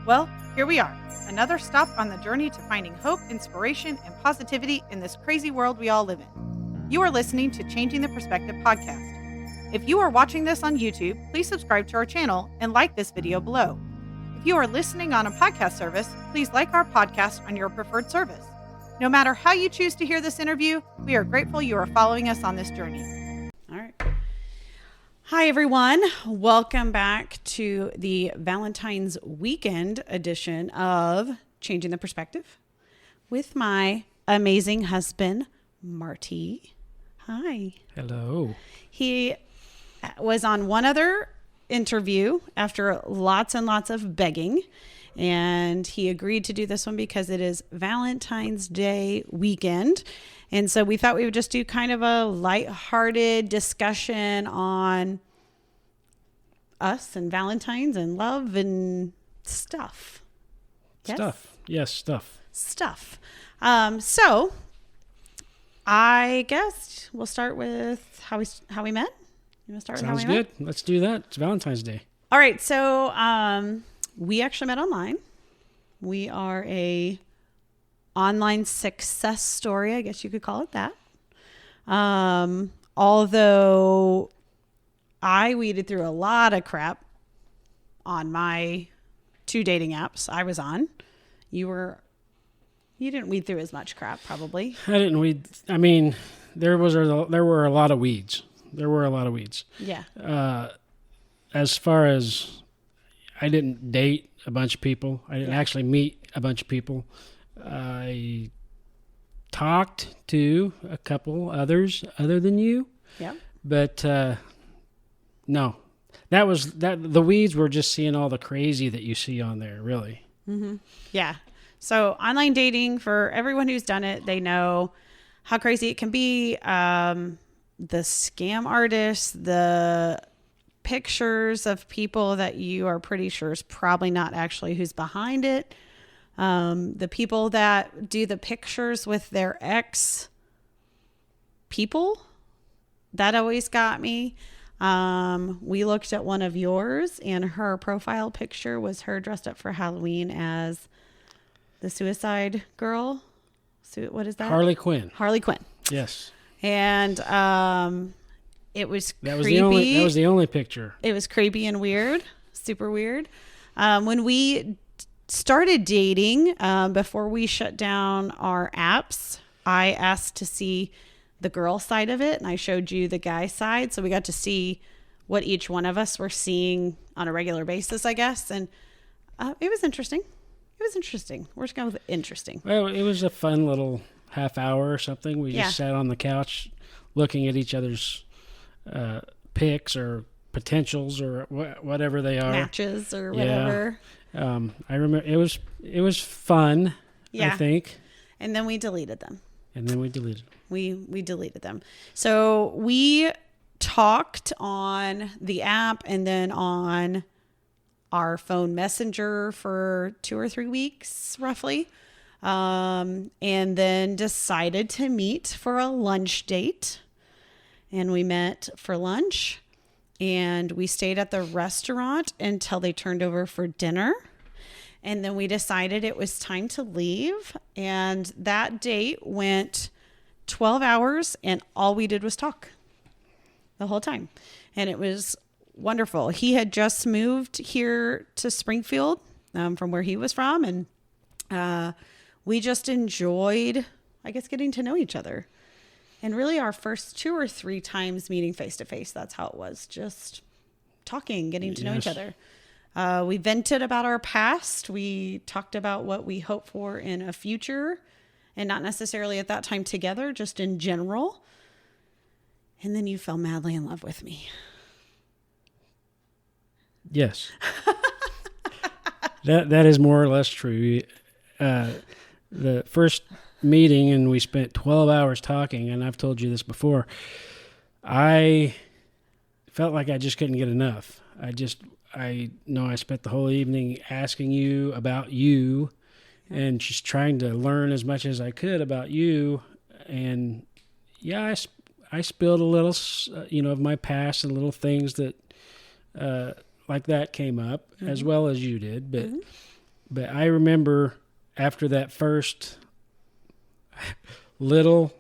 Well, here we are, another stop on the journey to finding hope, inspiration, and positivity in this crazy world we all live in. You are listening to Changing the Perspective podcast. If you are watching this on YouTube, please subscribe to our channel and like this video below. If you are listening on a podcast service, please like our podcast on your preferred service. No matter how you choose to hear this interview, we are grateful you are following us on this journey. All right. Hi, everyone. Welcome back to the Valentine's weekend edition of Changing the Perspective with my amazing husband, Marty. Hi. Hello. He was on one other interview after lots and lots of begging, and he agreed to do this one because it is Valentine's Day weekend. And so we thought we would just do kind of a lighthearted discussion on us and Valentine's and love and stuff. Yes? Stuff. Yes, stuff. Stuff. So I guess we'll start with how we met. You want to start with how we met? Sounds good. Let's do that. It's Valentine's Day. All right. So we actually met online. We are a online success story, I guess you could call it that. Although I weeded through a lot of crap on my two dating apps I was on. You didn't weed through as much crap, probably. I didn't weed. I mean, there were a lot of weeds. There were a lot of weeds. Yeah. As far as I didn't date a bunch of people. I didn't actually meet a bunch of people. I talked to a couple others other than you. Yeah. But no, the weeds were just seeing all the crazy that you see on there, really. Mm-hmm. Yeah. So online dating, for everyone who's done it, they know how crazy it can be. The scam artists, the pictures of people that you are pretty sure is probably not actually who's behind it. The people that do the pictures with their ex people, that always got me. We looked at one of yours, and her profile picture was her dressed up for Halloween as the suicide girl. What is that? Harley Quinn. Harley Quinn. Yes. And it was creepy. That was the only picture. It was creepy and weird, super weird. When we started dating, before we shut down our apps, I asked to see the girl side of it, and I showed you the guy side. So we got to see what each one of us were seeing on a regular basis, I guess. And it was interesting. We're just going with interesting. Well, it was a fun little half hour or something. We just sat on the couch looking at each other's pics or potentials or whatever they are. Matches or whatever. Yeah. I remember it was fun, I think. And then we deleted them. We deleted them. So we talked on the app and then on our phone messenger for 2 or 3 weeks, roughly. And then decided to meet for a lunch date. And we met for lunch. And we stayed at the restaurant until they turned over for dinner. And then we decided it was time to leave. And that date went 12 hours, and all we did was talk the whole time. And it was wonderful. He had just moved here to Springfield from where he was from. And we just enjoyed, I guess, getting to know each other. And really our first 2 or 3 times meeting face to face, that's how it was. Just talking, getting to know each other. We vented about our past. We talked about what we hope for in a future, and not necessarily at that time together, just in general. And then you fell madly in love with me. Yes. That is more or less true. The first meeting, and we spent 12 hours talking, and I've told you this before, I felt like I just couldn't get enough. I know I spent the whole evening asking you about you and just trying to learn as much as I could about you. And I spilled a little, of my past and little things that like that came up, as well as you did. But But I remember after that first little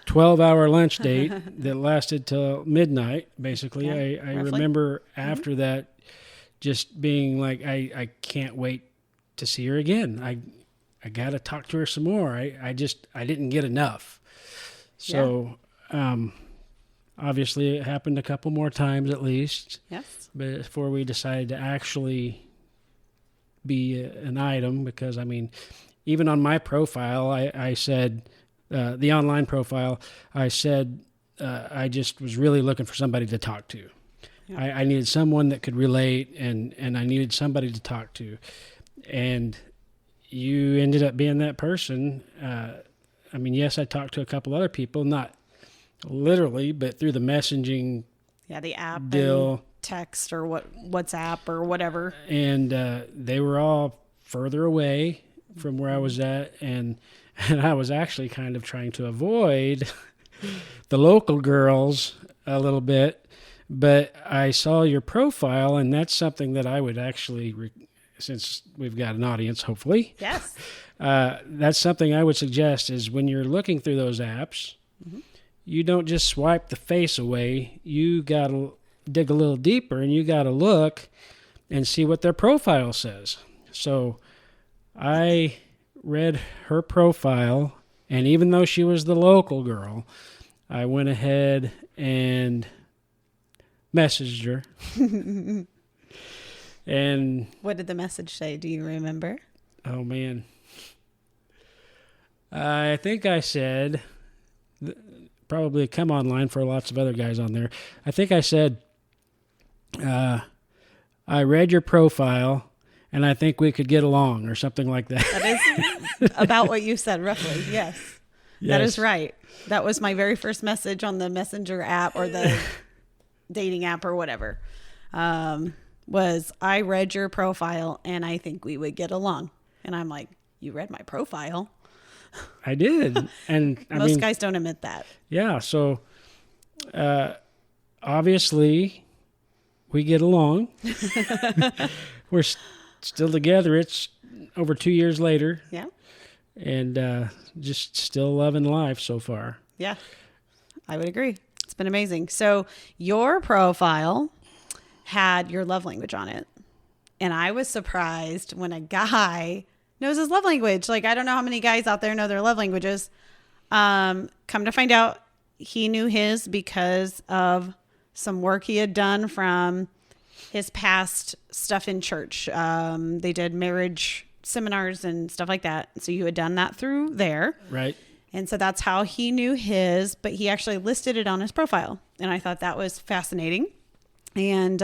12-hour lunch date that lasted till midnight, basically, yeah, I remember after that just being like, I can't wait to see her again. I got to talk to her some more. I didn't get enough. So, obviously it happened a couple more times at least. Yes. Before we decided to actually be an item, because I mean, even on my profile, I said, the online profile, I said, I just was really looking for somebody to talk to. Yeah. I needed someone that could relate, and I needed somebody to talk to. And you ended up being that person. I mean, yes, I talked to a couple other people, not literally, but through the messaging. Yeah, the app deal, text or WhatsApp or whatever. And they were all further away from where I was at, and I was actually kind of trying to avoid the local girls a little bit, but I saw your profile, and that's something that I would actually, since we've got an audience, hopefully. Yes. That's something I would suggest is when you're looking through those apps, you don't just swipe the face away. You got to dig a little deeper, and you got to look and see what their profile says. So I read her profile, and even though she was the local girl, I went ahead and messaged her. And what did the message say? Do you remember? Oh, man. I think I said, probably come online for lots of other guys on there. I think I said, I read your profile, and I think we could get along, or something like that. That is about what you said, roughly. Yes. That is right. That was my very first message on the Messenger app or the dating app or whatever. Was I read your profile, and I think we would get along. And I'm like, you read my profile? I did. And most guys don't admit that. Yeah. So, obviously we get along. We're still together. It's over 2 years later. Yeah. And, just still loving life so far. Yeah, I would agree. It's been amazing. So your profile had your love language on it. And I was surprised when a guy knows his love language. Like, I don't know how many guys out there know their love languages. Come to find out, he knew his because of some work he had done from his past stuff in church. They did marriage seminars and stuff like that. So you had done that through there. Right. And so that's how he knew his, but he actually listed it on his profile. And I thought that was fascinating. And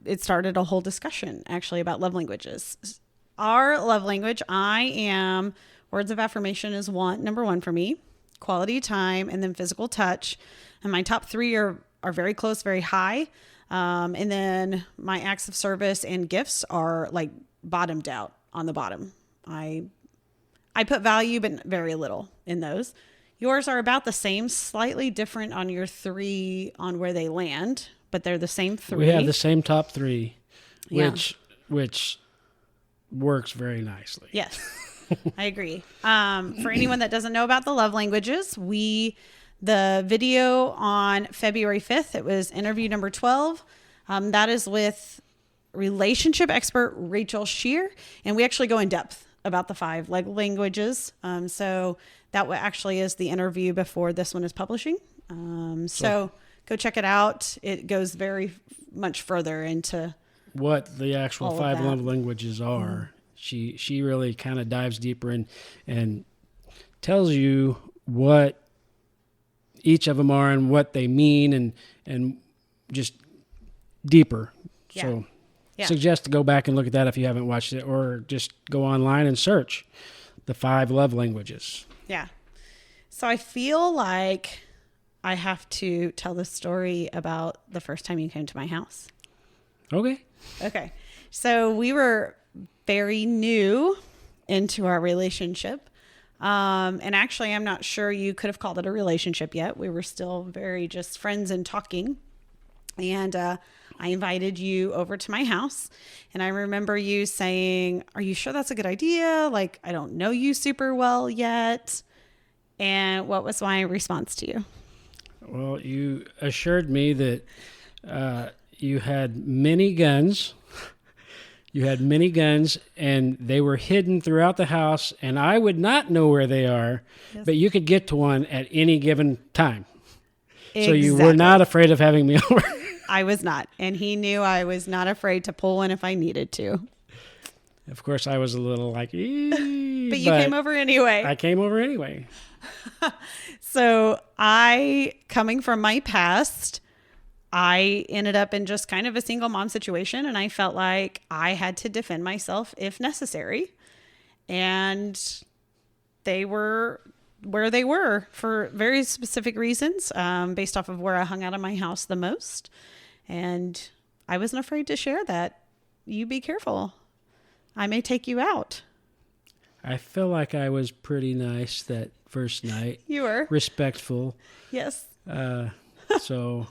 it started a whole discussion actually about love languages. Our love language, words of affirmation is number one for me, quality time, and then physical touch. And my top three are very close, very high. And then my acts of service and gifts are like bottomed out on the bottom. I put value, but very little in those. Yours are about the same, slightly different on your three on where they land, but they're the same three. We have the same top three, which works very nicely. Yes, I agree. For anyone that doesn't know about the love languages, the video on February 5th, it was interview number 12. That is with relationship expert Rachel Shear, and we actually go in depth about the 5 languages. So that actually is the interview before this one is publishing. So go check it out. It goes very much further into what the actual 5 love languages are. Mm-hmm. She really kind of dives deeper and tells you what each of them are and what they mean and just deeper. Yeah. So suggest to go back and look at that if you haven't watched it, or just go online and search the 5 love languages. Yeah. So I feel like I have to tell the story about the first time you came to my house. Okay. So we were very new into our relationship. And actually, I'm not sure you could have called it a relationship yet. We were still very just friends and talking. And I invited you over to my house, and I remember you saying, "Are you sure that's a good idea? Like, I don't know you super well yet." And what was my response to you? Well, you assured me that you had many guns. You had many guns, and they were hidden throughout the house, and I would not know where they are, yes. But you could get to one at any given time. Exactly. So you were not afraid of having me over. I was not, and he knew I was not afraid to pull one if I needed to. Of course, I was a little like, but you came over anyway. I came over anyway. So coming from my past, I ended up in just kind of a single mom situation, and I felt like I had to defend myself if necessary. And they were where they were for very specific reasons, based off of where I hung out of my house the most. And I wasn't afraid to share that. You be careful. I may take you out. I feel like I was pretty nice that first night. You were. Respectful. Yes. So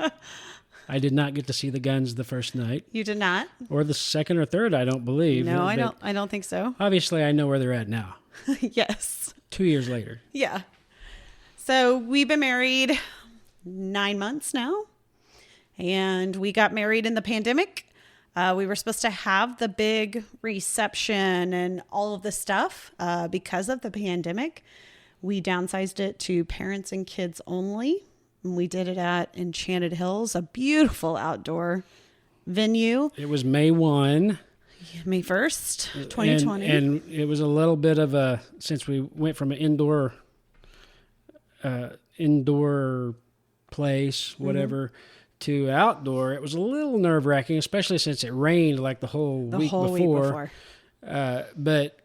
I did not get to see the guns the first night. You did not? Or the second or third, I don't believe. No, I don't think so. Obviously, I know where they're at now. Yes. 2 years later. Yeah. So we've been married 9 months now, and we got married in the pandemic. We were supposed to have the big reception and all of the stuff because of the pandemic. We downsized it to parents and kids only. We did it at Enchanted Hills, a beautiful outdoor venue. It was May 1. May 1st, 2020. And it was a little bit of since we went from an indoor place, whatever, to outdoor, it was a little nerve-wracking, especially since it rained like the whole week before. But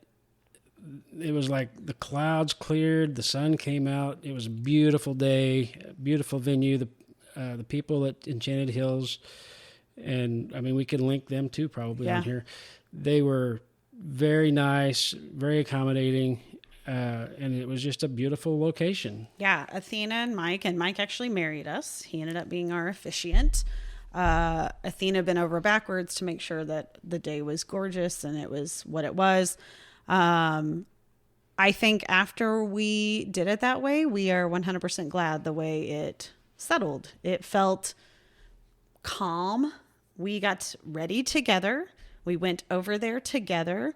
it was like the clouds cleared, the sun came out. It was a beautiful day, a beautiful venue. The people at Enchanted Hills, and I mean, we can link them too probably on here. They were very nice, very accommodating, and it was just a beautiful location. Yeah, Athena and Mike actually married us. He ended up being our officiant. Athena bent over backwards to make sure that the day was gorgeous and it was what it was. I think after we did it that way, we are 100% glad the way it settled. It felt calm. We got ready together. We went over there together.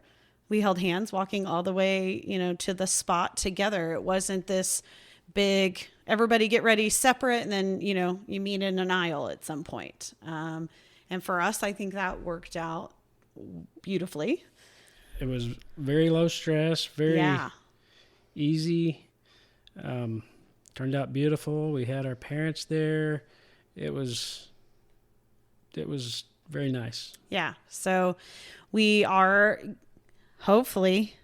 We held hands walking all the way, to the spot together. It wasn't this big, everybody get ready separate. And then, you meet in an aisle at some point. And for us, I think that worked out beautifully. It was very low stress, very easy. Turned out beautiful. We had our parents there. It was very nice. Yeah. So we are hopefully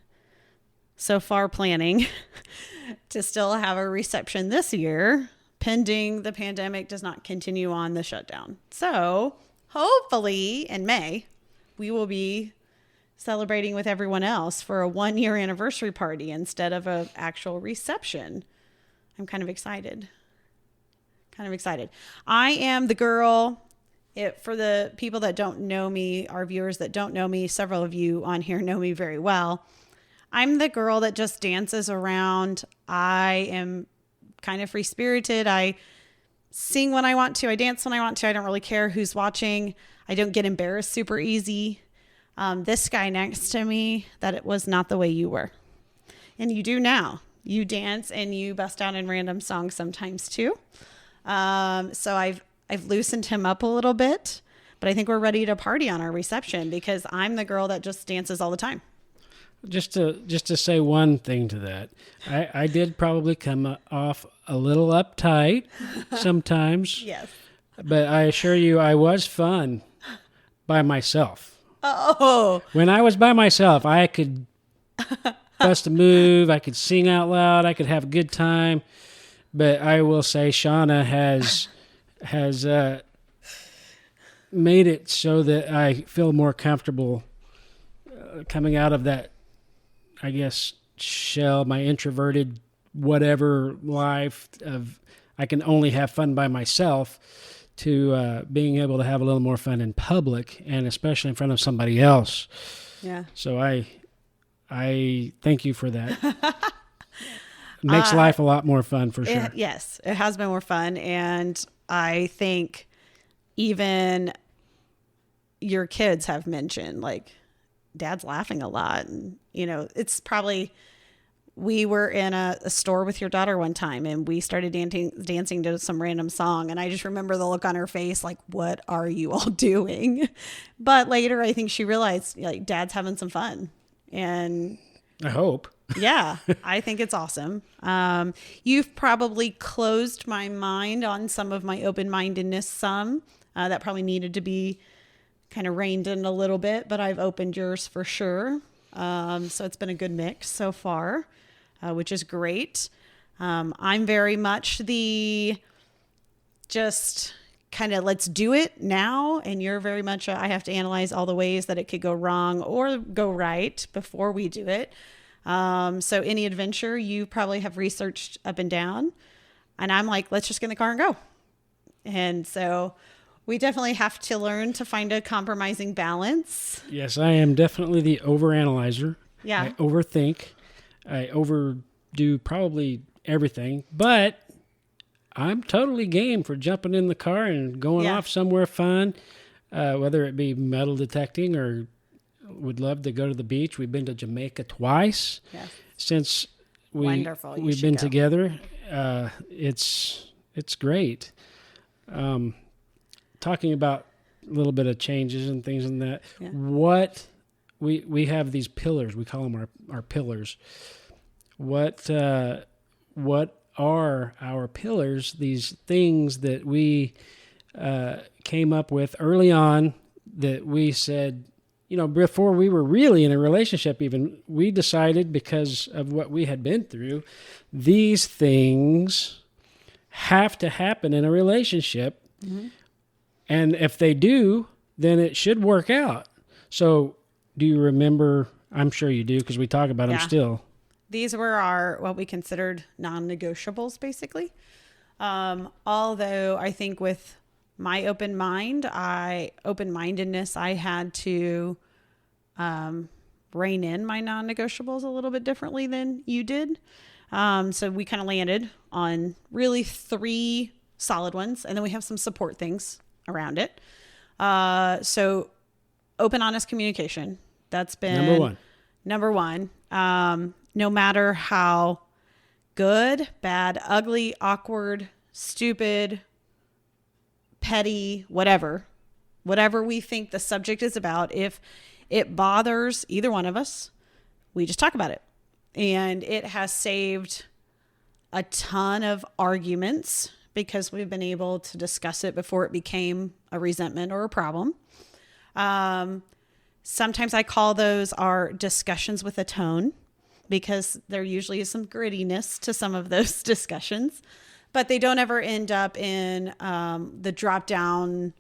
so far planning to still have a reception this year, pending the pandemic does not continue on the shutdown. So hopefully in May, we will be celebrating with everyone else for a 1-year anniversary party instead of an actual reception. I'm kind of excited. I am the girl. For the people that don't know me, our viewers that don't know me, several of you on here know me very well. I'm the girl that just dances around. I am kind of free-spirited. I sing when I want to. I dance when I want to. I don't really care who's watching. I don't get embarrassed super easy. This guy next to me, that it was not the way you were. And you do now. You dance and you bust out in random songs sometimes too. So I've loosened him up a little bit, but I think we're ready to party on our reception because I'm the girl that just dances all the time. Just to say one thing to that, I did probably come off a little uptight sometimes. Yes. But I assure you, I was fun by myself. Oh. When I was by myself, I could bust a move, I could sing out loud, I could have a good time. But I will say Shawna has made it so that I feel more comfortable coming out of that, I guess, shell, my introverted whatever life of I can only have fun by myself, to being able to have a little more fun in public, and especially in front of somebody else. Yeah. So I thank you for that. Makes life a lot more fun for sure. Yes, it has been more fun. And I think even your kids have mentioned, like, Dad's laughing a lot. And, it's probably, we were in a store with your daughter one time and we started dancing to some random song. And I just remember the look on her face, like, what are you all doing? But later, I think she realized, like, Dad's having some fun. And I hope. Yeah, I think it's awesome. You've probably closed my mind on some of my open-mindedness that probably needed to be kind of reined in a little bit, but I've opened yours for sure. So it's been a good mix so far, which is great. I'm very much the just kind of let's do it now. And you're very much, I have to analyze all the ways that it could go wrong or go right before we do it. So any adventure you probably have researched up and down, and I'm like, let's just get in the car and go. And so we definitely have to learn to find a compromising balance. Yes, I am definitely the overanalyzer. Yeah. I overthink. I overdo probably everything, but I'm totally game for jumping in the car and going off somewhere fun, whether it be metal detecting or would love to go to the beach. We've been to Jamaica twice since we've been together. It's great. Talking about a little bit of changes and things in that. Yeah. What we have these pillars. We call them our pillars. What are our pillars? These things that we came up with early on that we said, before we were really in a relationship even, we decided because of what we had been through, these things have to happen in a relationship. Mm-hmm. And if they do, then it should work out. So do you remember? I'm sure you do because we talk about them still. These were what we considered non-negotiables, basically. Although I think with my open-mindedness, I had to rein in my non-negotiables a little bit differently than you did. So we kind of landed on really 3 solid ones, and then we have some support things around it. So open, honest communication. That's been number one. No matter how good, bad, ugly, awkward, stupid, petty, whatever we think the subject is about, if it bothers either one of us, we just talk about it. And it has saved a ton of arguments because we've been able to discuss it before it became a resentment or a problem. Sometimes I call those our discussions with a tone because there usually is some grittiness to some of those discussions, but they don't ever end up in the drop down,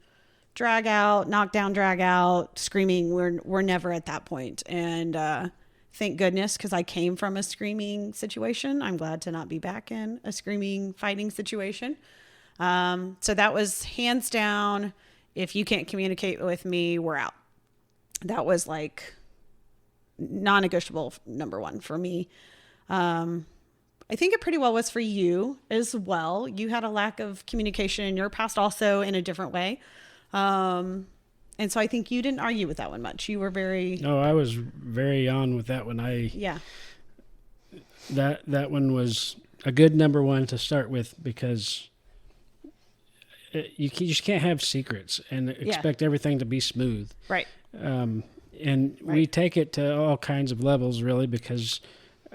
drag out, knock down, drag out, screaming. We're never at that point. And thank goodness, because I came from a screaming situation. I'm glad to not be back in a screaming, fighting situation. So that was hands down. If you can't communicate with me, we're out. That was like non-negotiable number 1 for me. I think it pretty well was for you as well. You had a lack of communication in your past also in a different way. And so I think you didn't argue with that one much. You were very... No, I was very on with that one. That one was a good number 1 to start with because you just can't have secrets and expect everything to be smooth. Right. And we take it to all kinds of levels, really, because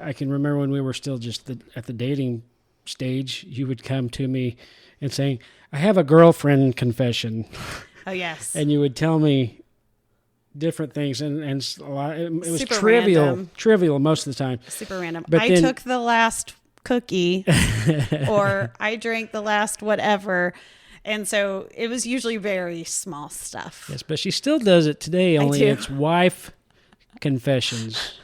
I can remember when we were still just at the dating stage, you would come to me and saying, I have a girlfriend confession. Oh, yes. And you would tell me different things, and a lot, it was super trivial most of the time. Super random. But I took the last cookie or I drank the last whatever. And so it was usually very small stuff. Yes, but she still does it today, only it's wife confessions.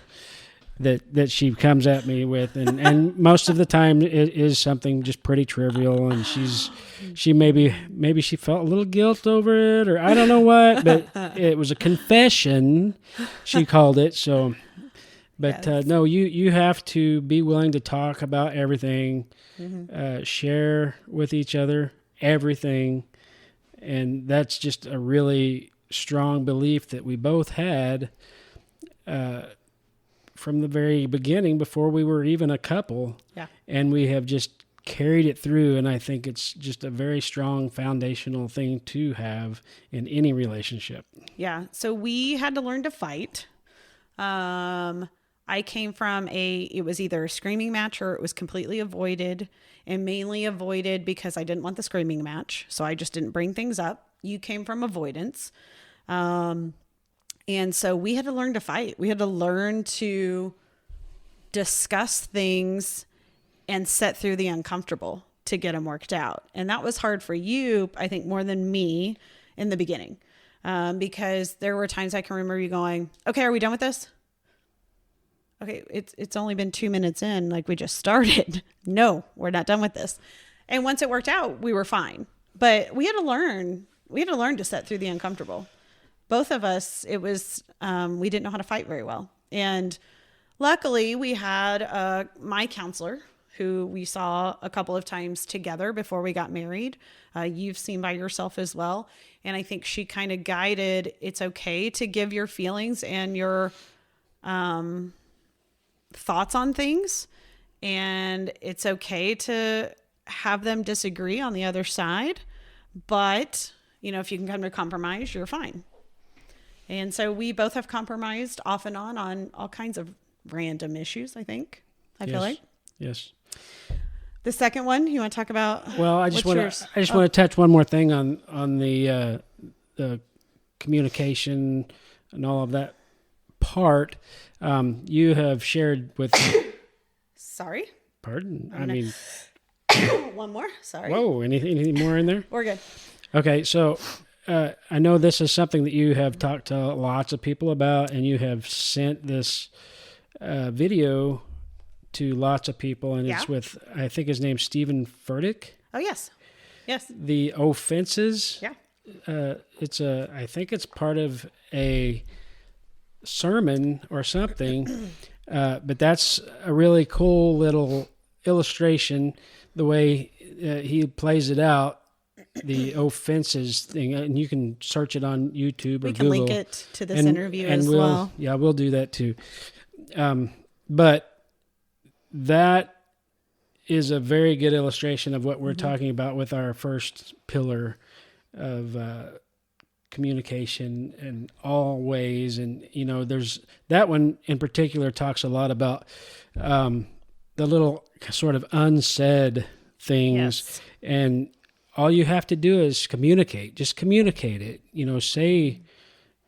that she comes at me with, and most of the time it is something just pretty trivial, and she maybe she felt a little guilt over it, or I don't know what, but it was a confession, she called it. So, but yes. No, you have to be willing to talk about everything, share with each other everything, and that's just a really strong belief that we both had from the very beginning, before we were even a couple. Yeah. And we have just carried it through, and I think it's just a very strong foundational thing to have in any relationship. Yeah. So we had to learn to fight. I came from it was either a screaming match or it was completely avoided, and mainly avoided because I didn't want the screaming match. So I just didn't bring things up. You came from avoidance. And so we had to learn to fight. We had to learn to discuss things and set through the uncomfortable to get them worked out. And that was hard for you, I think, more than me in the beginning. Because there were times I can remember you going, okay, are we done with this? Okay, it's only been 2 minutes in, like we just started. No, we're not done with this. And once it worked out, we were fine. But we had to learn to set through the uncomfortable. Both of us, it was, we didn't know how to fight very well. And luckily we had my counselor, who we saw a couple of times together before we got married. You've seen by yourself as well. And I think she kind of guided, it's okay to give your feelings and your thoughts on things. And it's okay to have them disagree on the other side. But, if you can come to compromise, you're fine. And so we both have compromised off and on all kinds of random issues, I think. I feel like. Yes. The second one you want to talk about? Well, I just want to touch one more thing on the communication and all of that part. You have shared with Sorry? Pardon? One more? Sorry. Whoa, anything more in there? We're good. Okay, so I know this is something that you have talked to lots of people about, and you have sent this video to lots of people, and it's with, I think his name's Stephen Furtick. Oh, yes. Yes. The offenses. Yeah. I think it's part of a sermon or something, but that's a really cool little illustration, the way he plays it out. The offenses thing, and you can search it on YouTube or Google. We can link it to this interview as well. Yeah, we'll do that too. But that is a very good illustration of what we're talking about with our first pillar of communication in all ways. And, there's that one in particular talks a lot about the little sort of unsaid things. Yes. And all you have to do is communicate. Just communicate it. Say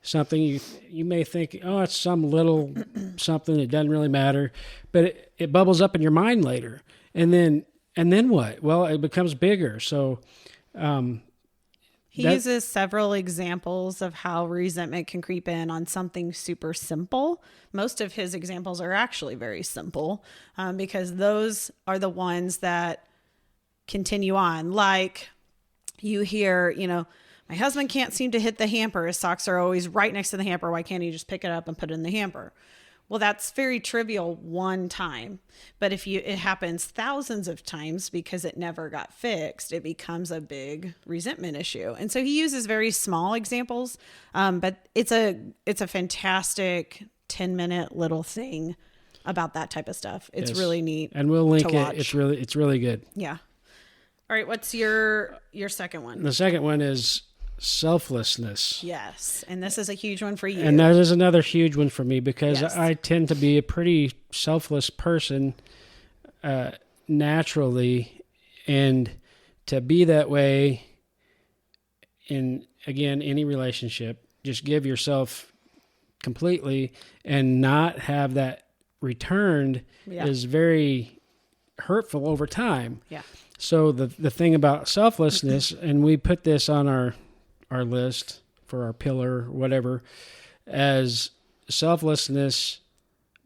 something. You may think, oh, it's some little something that doesn't really matter, but it bubbles up in your mind later. And then what? Well, it becomes bigger. So he uses several examples of how resentment can creep in on something super simple. Most of his examples are actually very simple because those are the ones that continue on. Like you hear, my husband can't seem to hit the hamper. His socks are always right next to the hamper. Why can't he just pick it up and put it in the hamper? Well, that's very trivial one time. But if it happens thousands of times because it never got fixed, it becomes a big resentment issue. And so he uses very small examples, but it's a fantastic 10-minute little thing about that type of stuff. It's really neat. And we'll link it. It's really good. Yeah. All right, what's your second one? The second one is selflessness. Yes, and this is a huge one for you. And that is another huge one for me because I tend to be a pretty selfless person naturally, and to be that way in, again, any relationship, just give yourself completely and not have that returned is very hurtful over time. Yeah. So the thing about selflessness, and we put this on our list for our pillar, whatever, as selflessness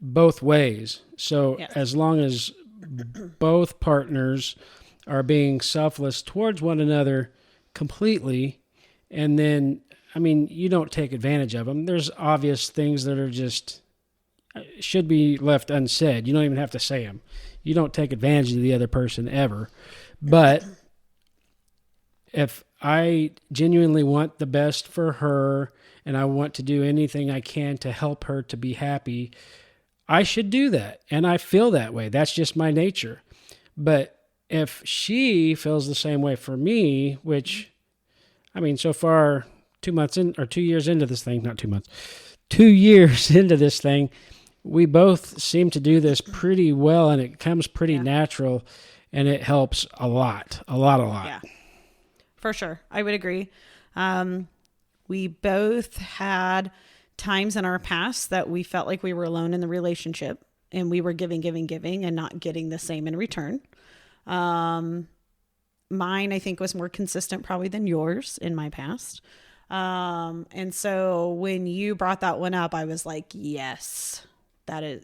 both ways. So as long as both partners are being selfless towards one another completely, and then, I mean, you don't take advantage of them. There's obvious things that are just should be left unsaid. You don't even have to say them. You don't take advantage of the other person ever. But if I genuinely want the best for her and I want to do anything I can to help her to be happy, I should do that. And I feel that way. That's just my nature. But if she feels the same way for me, which, I mean, so far, 2 months in, or 2 years into this thing, not 2 months, 2 years into this thing, we both seem to do this pretty well, and it comes pretty natural, and it helps a lot. Yeah, for sure. I would agree. We both had times in our past that we felt like we were alone in the relationship, and we were giving, and not getting the same in return. Mine, I think, was more consistent probably than yours in my past. And so when you brought that one up, I was like, yes. I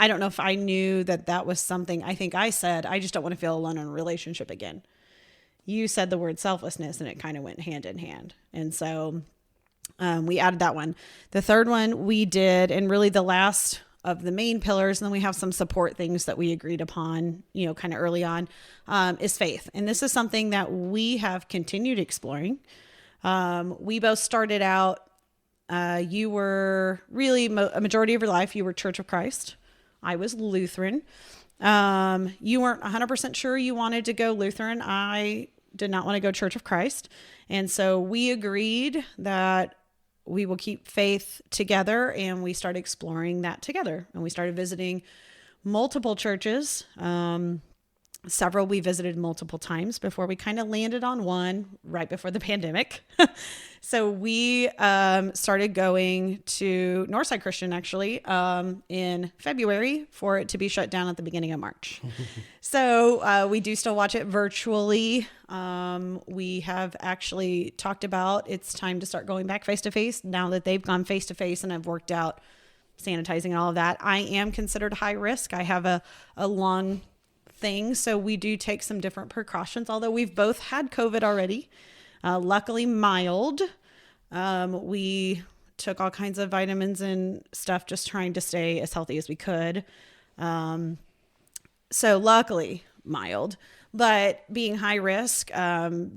don't know if I knew that was something. I think I said, I just don't want to feel alone in a relationship again. You said the word selflessness, and it kind of went hand in hand. And so we added that one. The third one we did, and really the last of the main pillars, and then we have some support things that we agreed upon, kind of early on, is faith. And this is something that we have continued exploring. We both started out, you were really a majority of your life, you were Church of Christ. I was Lutheran. You weren't 100% sure you wanted to go Lutheran. I did not want to go Church of Christ. And so we agreed that we will keep faith together, and we started exploring that together. And we started visiting multiple churches. Several we visited multiple times before we kind of landed on one right before the pandemic. So we started going to Northside Christian actually in February for it to be shut down at the beginning of March. So we do still watch it virtually. We have actually talked about it's time to start going back face-to-face now that they've gone face-to-face and I've worked out sanitizing and all of that. I am considered high risk. I have a lung thing, so we do take some different precautions, although we've both had COVID already. Luckily mild. We took all kinds of vitamins and stuff, just trying to stay as healthy as we could. So luckily mild, but being high risk,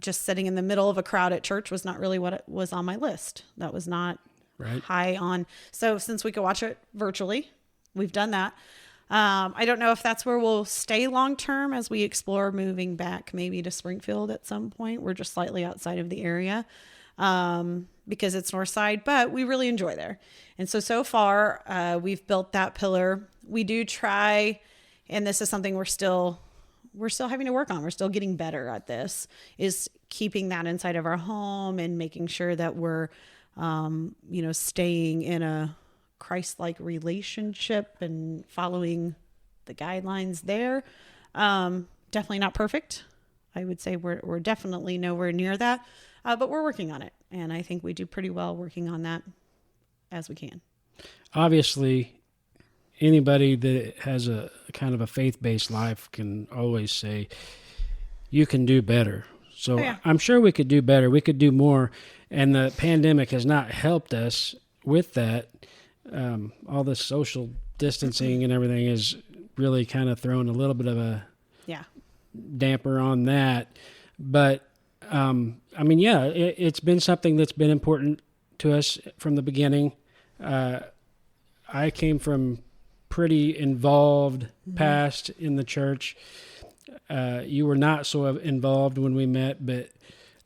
just sitting in the middle of a crowd at church was not really what it was on my list. That was not high on. So since we could watch it virtually, we've done that. I don't know if that's where we'll stay long-term as we explore moving back maybe to Springfield at some point. We're just slightly outside of the area, because it's north side, but we really enjoy there. And so far, we've built that pillar. We do try, and this is something we're still having to work on. We're still getting better at this, is keeping that inside of our home and making sure that we're, staying in a Christ-like relationship and following the guidelines there. Definitely not perfect. I would say we're definitely nowhere near that, but we're working on it. And I think we do pretty well working on that as we can. Obviously, Anybody that has a kind of a faith-based life can always say, you can do better. So I'm sure we could do better. We could do more. And the pandemic has not helped us with that. All the social distancing and everything is really kind of thrown a little bit of a damper on that. But, it's been something that's been important to us from the beginning. I came from pretty involved past in the church. You were not so involved when we met, but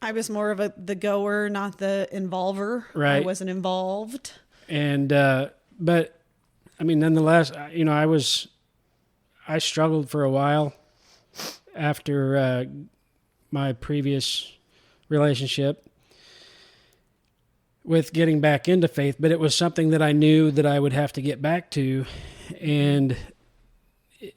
I was more of the goer, not the involver. Right. I wasn't involved. And, but I mean, nonetheless, I struggled for a while after, my previous relationship with getting back into faith, but it was something that I knew that I would have to get back to. And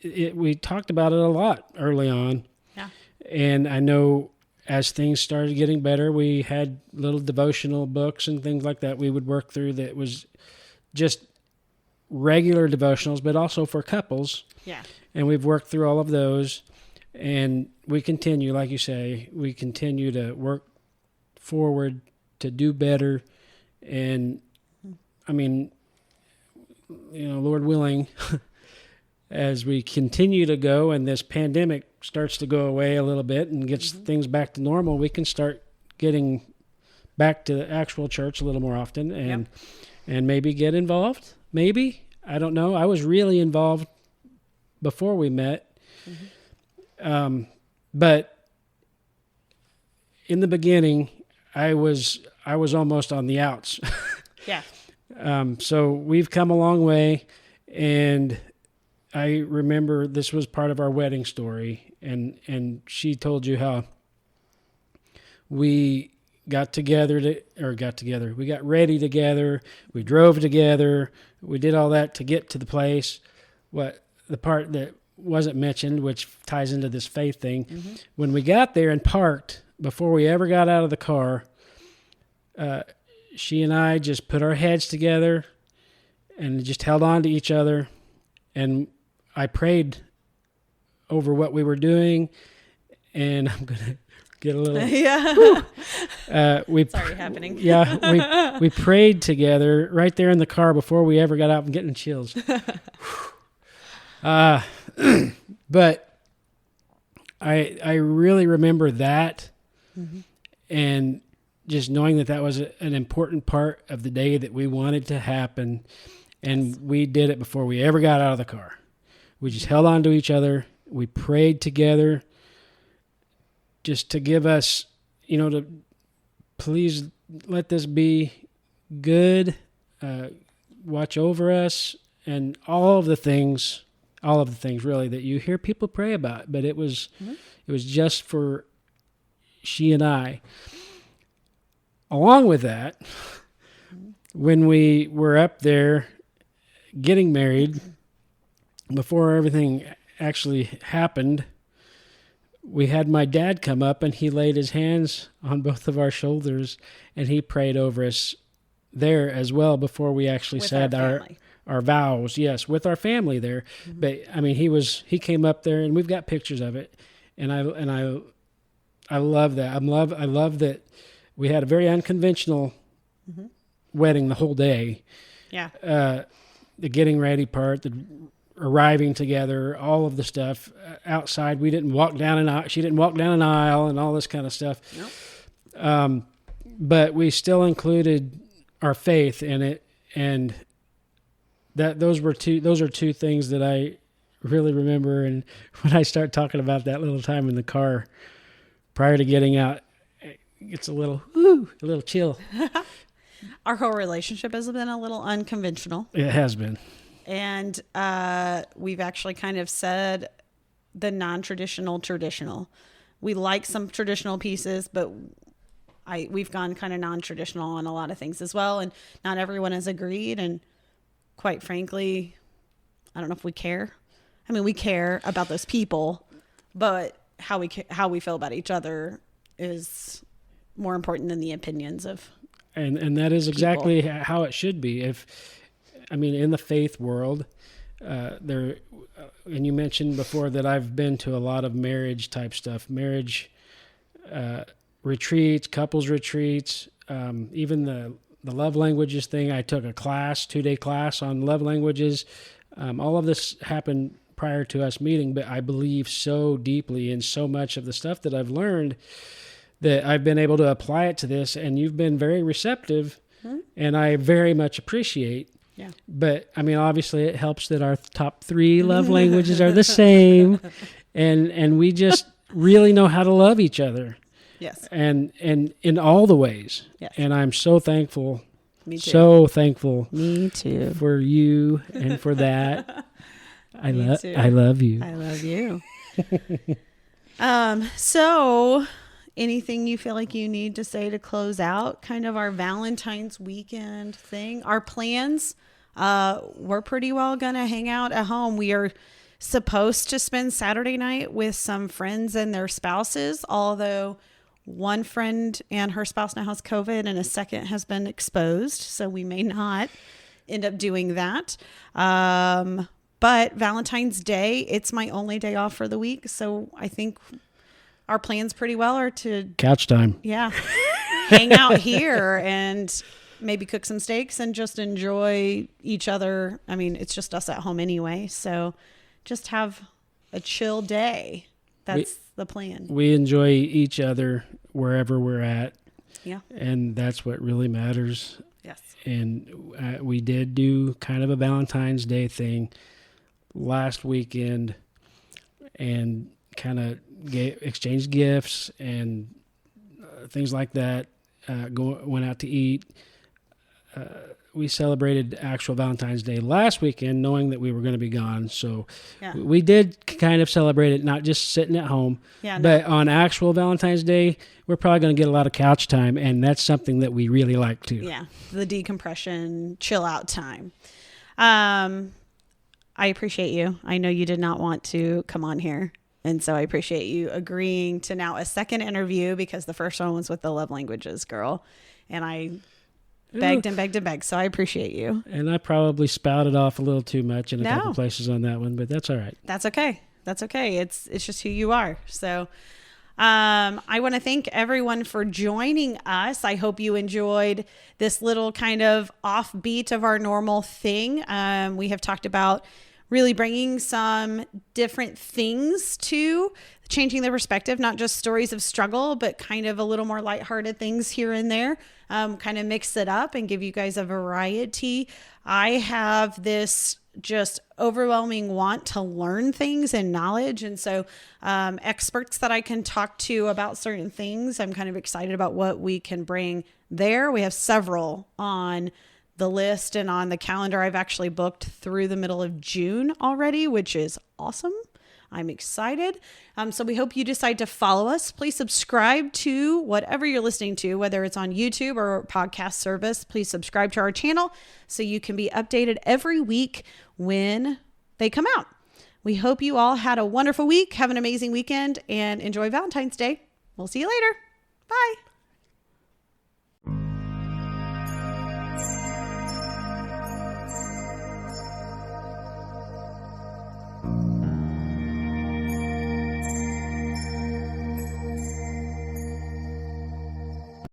we talked about it a lot early on. Yeah. And I know as things started getting better, we had little devotional books and things like that we would work through that was just regular devotionals, but also for couples. Yeah. And we've worked through all of those. And we continue, like you say, we continue to work forward to do better. And, I mean, Lord willing, as we continue to go and this pandemic starts to go away a little bit and gets things back to normal, we can start getting back to the actual church a little more often and maybe get involved. Maybe. I don't know. I was really involved before we met. But in the beginning, I was almost on the outs. Yeah. So we've come a long way, and I remember this was part of our wedding story, and she told you how we got ready together, we drove together, we did all that to get to the place. What the part that wasn't mentioned, which ties into this faith thing, when we got there and parked, before we ever got out of the car, she and I just put our heads together and just held on to each other, and I prayed over what we were doing, and I'm going to get a little... Yeah. It's already happening. Yeah, we prayed together right there in the car before we ever got out. I'm getting chills. But I really remember that, and just knowing that was an important part of the day that we wanted to happen, and we did it before we ever got out of the car. We just held on to each other. We prayed together just to give us, to please let this be good, watch over us, and all of the things really that you hear people pray about. But it was just for she and I. Along with that, when we were up there getting married, before everything actually happened, we had my dad come up, and he laid his hands on both of our shoulders, and he prayed over us there as well before we actually said our vows. Yes, with our family there. But I mean, he came up there, and we've got pictures of it, and I love that. I love that we had a very unconventional wedding the whole day. Yeah. The getting ready part, the arriving together, all of the stuff outside. We didn't walk down an aisle. She didn't walk down an aisle and all this kind of stuff. Nope. But we still included our faith in it, and those are two things that I really remember. And when I start talking about that little time in the car prior to getting out, it's a little chill. Our whole relationship has been a little unconventional. It has been. And we've actually kind of said the non-traditional traditional. We like some traditional pieces, but we've gone kind of non-traditional on a lot of things as well. And not everyone has agreed. And quite frankly, I don't know if we care. I mean, we care about those people, but how we feel about each other is more important than the opinions of and that is exactly people. How it should be. In the faith world, and you mentioned before that I've been to a lot of marriage type stuff, retreats, couples retreats, even the love languages thing. I took a 2-day class on love languages. All of this happened prior to us meeting, but I believe so deeply in so much of the stuff that I've learned that I've been able to apply it to this, and you've been very receptive, and I very much appreciate. Yeah. But, obviously it helps that our top 3 love languages are the same, and we just really know how to love each other. Yes. And in all the ways. Yes. And I'm so thankful. Me too. So thankful. Me too. For you and for that. I love you. I love you. So anything you feel like you need to say to close out kind of our Valentine's weekend thing? Our plans, we're pretty well going to hang out at home. We are supposed to spend Saturday night with some friends and their spouses, although one friend and her spouse now has COVID and a second has been exposed, so we may not end up doing that. But Valentine's Day, it's my only day off for the week. So I think our plans pretty well are to couch time. Yeah. Hang out here and maybe cook some steaks and just enjoy each other. I mean, it's just us at home anyway. So just have a chill day. That's the plan. We enjoy each other wherever we're at. Yeah. And that's what really matters. Yes. And we did do kind of a Valentine's Day thing last weekend and kind of exchanged gifts and things like that. Went out to eat. We celebrated actual Valentine's Day last weekend, knowing that we were going to be gone. So we did kind of celebrate it, not just sitting at home. Yeah, but on actual Valentine's Day, we're probably going to get a lot of couch time, and that's something that we really like too. Yeah, the decompression, chill out time. I appreciate you. I know you did not want to come on here. And so I appreciate you agreeing to now a second interview, because the first one was with the love languages girl. And I begged and begged and begged. So I appreciate you. And I probably spouted off a little too much in a couple places on that one, but that's all right. That's okay. That's okay. It's just who you are. So I want to thank everyone for joining us. I hope you enjoyed this little kind of offbeat of our normal thing. We have talked about really bringing some different things to changing the perspective, not just stories of struggle, but kind of a little more lighthearted things here and there, kind of mix it up and give you guys a variety. I have this just overwhelming want to learn things and knowledge. And so experts that I can talk to about certain things, I'm kind of excited about what we can bring there. We have several on the list and on the calendar. I've actually booked through the middle of June already, which is awesome. I'm excited. So we hope you decide to follow us. Please subscribe to whatever you're listening to, whether it's on YouTube or podcast service. Please subscribe to our channel so you can be updated every week when they come out. We hope you all had a wonderful week. Have an amazing weekend and enjoy Valentine's Day. We'll see you later. Bye.